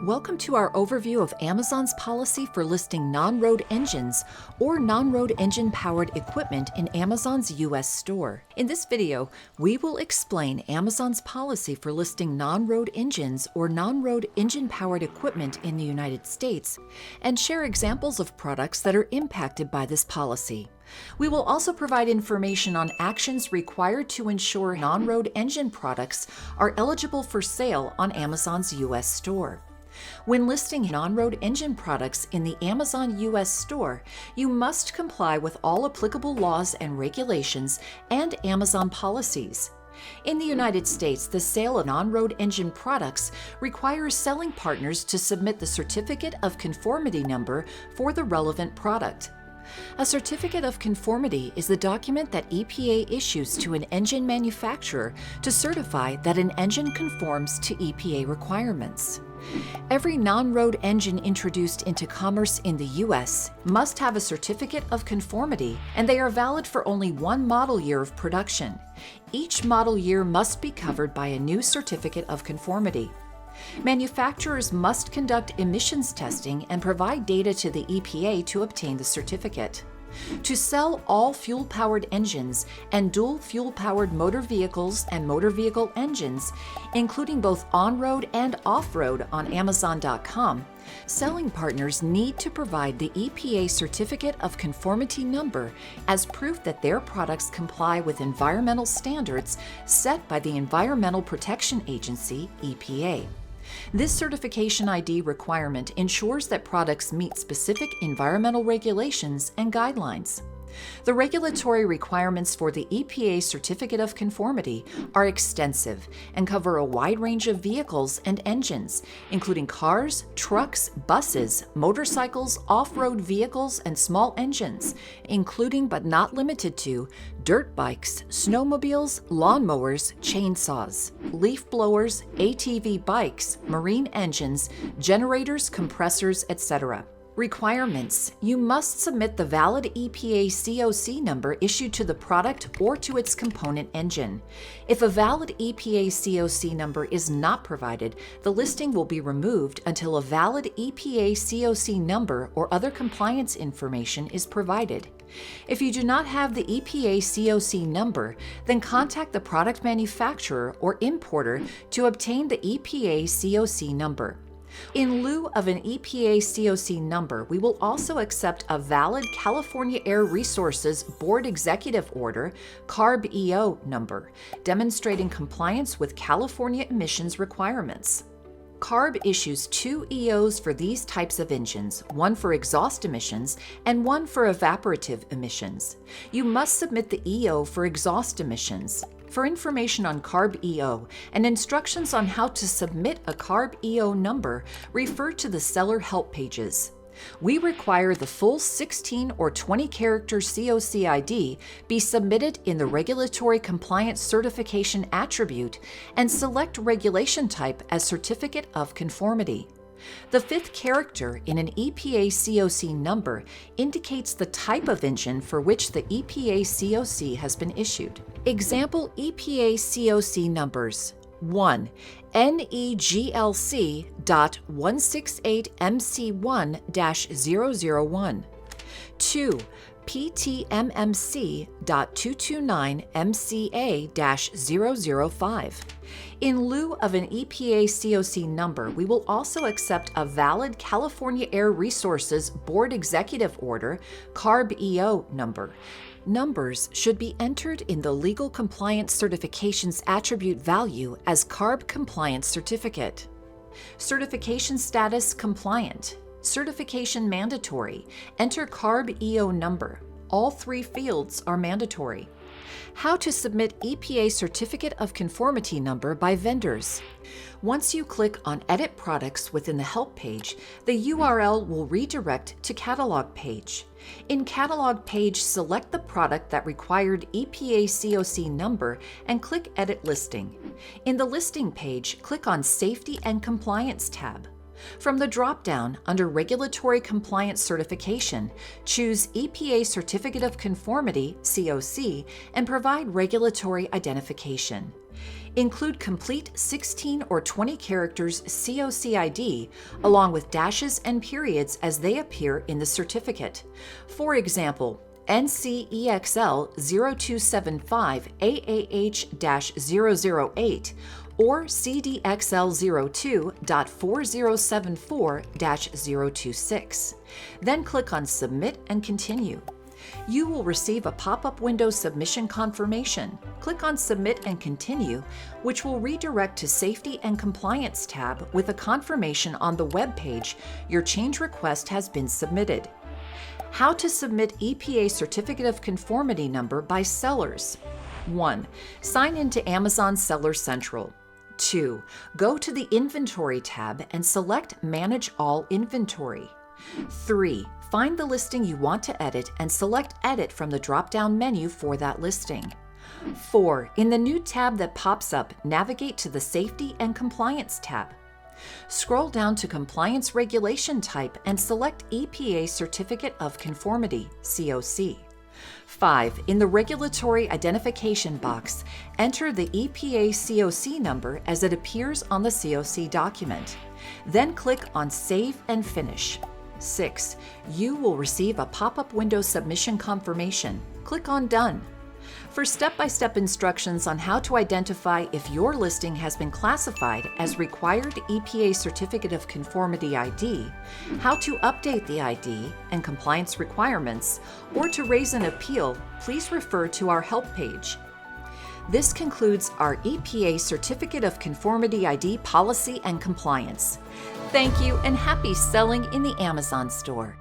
Welcome to our overview of Amazon's policy for listing non-road engines or non-road engine-powered equipment in Amazon's U.S. store. In this video, we will explain Amazon's policy for listing non-road engines or non-road engine-powered equipment in the United States and share examples of products that are impacted by this policy. We will also provide information on actions required to ensure non-road engine products are eligible for sale on Amazon's U.S. store. When listing non-road engine products in the Amazon U.S. store, you must comply with all applicable laws and regulations and Amazon policies. In the United States, the sale of non-road engine products requires selling partners to submit the Certificate of Conformity number for the relevant product. A Certificate of Conformity is the document that EPA issues to an engine manufacturer to certify that an engine conforms to EPA requirements. Every non-road engine introduced into commerce in the U.S. must have a Certificate of Conformity, and they are valid for only one model year of production. Each model year must be covered by a new Certificate of Conformity. Manufacturers must conduct emissions testing and provide data to the EPA to obtain the certificate. To sell all fuel-powered engines and dual fuel-powered motor vehicles and motor vehicle engines, including both on-road and off-road on Amazon.com, selling partners need to provide the EPA Certificate of Conformity number as proof that their products comply with environmental standards set by the Environmental Protection Agency, EPA. This certification ID requirement ensures that products meet specific environmental regulations and guidelines. The regulatory requirements for the EPA Certificate of Conformity are extensive and cover a wide range of vehicles and engines, including cars, trucks, buses, motorcycles, off-road vehicles, and small engines, including but not limited to dirt bikes, snowmobiles, lawnmowers, chainsaws, leaf blowers, ATV bikes, marine engines, generators, compressors, etc. Requirements: you must submit the valid EPA COC number issued to the product or to its component engine. If a valid EPA COC number is not provided, the listing will be removed until a valid EPA COC number or other compliance information is provided. If you do not have the EPA COC number, then contact the product manufacturer or importer to obtain the EPA COC number. In lieu of an EPA COC number, we will also accept a valid California Air Resources Board Executive Order (CARB-EO) number, demonstrating compliance with California emissions requirements. CARB issues two EOs for these types of engines, one for exhaust emissions and one for evaporative emissions. You must submit the EO for exhaust emissions. For information on CARB-EO and instructions on how to submit a CARB-EO number, refer to the seller help pages. We require the full 16 or 20-character COC ID be submitted in the Regulatory Compliance Certification attribute and select regulation type as Certificate of Conformity. The fifth character in an EPA COC number indicates the type of engine for which the EPA COC has been issued. Example EPA COC numbers: 1. NEGLC.168MC1-001 2. PTMMC.229MCA-005. In lieu of an EPA COC number, we will also accept a valid California Air Resources Board Executive Order (CARB-EO) number. Numbers should be entered in the Legal Compliance Certifications attribute value as CARB Compliance Certificate. Certification status: compliant. Certification mandatory. Enter CARB-EO number. All three fields are mandatory. How to submit EPA Certificate of Conformity number by vendors. Once you click on Edit Products within the Help page, the URL will redirect to Catalog page. In Catalog page, select the product that required EPA COC number and click Edit Listing. In the Listing page, click on Safety and Compliance tab. From the drop-down under Regulatory Compliance Certification, choose EPA Certificate of Conformity (COC) and provide regulatory identification. Include complete 16 or 20 characters COC ID along with dashes and periods as they appear in the certificate. For example, NCEXL 0275 AAH-008 or CDXL 02.4074-026. Then click on Submit and Continue. You will receive a pop-up window submission confirmation. Click on Submit and Continue, which will redirect to Safety and Compliance tab with a confirmation on the web page your change request has been submitted. How to submit EPA Certificate of Conformity number by sellers. 1. Sign into Amazon Seller Central. 2. Go to the Inventory tab and select Manage All Inventory. 3. Find the listing you want to edit and select Edit from the drop-down menu for that listing. 4. In the new tab that pops up, navigate to the Safety and Compliance tab. Scroll down to Compliance Regulation Type and select EPA Certificate of Conformity, COC. 5. In the Regulatory Identification box, enter the EPA COC number as it appears on the COC document. Then click on Save and Finish. 6. You will receive a pop-up window submission confirmation. Click on Done. For step-by-step instructions on how to identify if your listing has been classified as required EPA Certificate of Conformity ID, how to update the ID and compliance requirements, or to raise an appeal, please refer to our help page. This concludes our EPA Certificate of Conformity ID policy and compliance. Thank you and happy selling in the Amazon store.